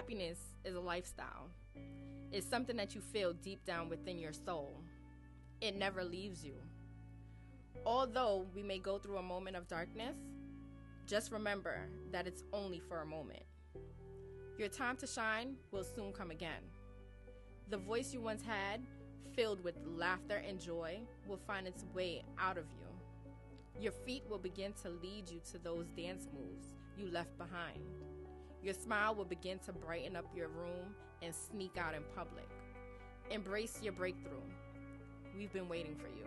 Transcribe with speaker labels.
Speaker 1: Happiness is a lifestyle. It's something that you feel deep down within your soul. It never leaves you. Although we may go through a moment of darkness, just remember that it's only for a moment. Your time to shine will soon come again. The voice you once had, filled with laughter and joy, will find its way out of you. Your feet will begin to lead you to those dance moves you left behind. Your smile will begin to brighten up your room and sneak out in public. Embrace your breakthrough. We've been waiting for you.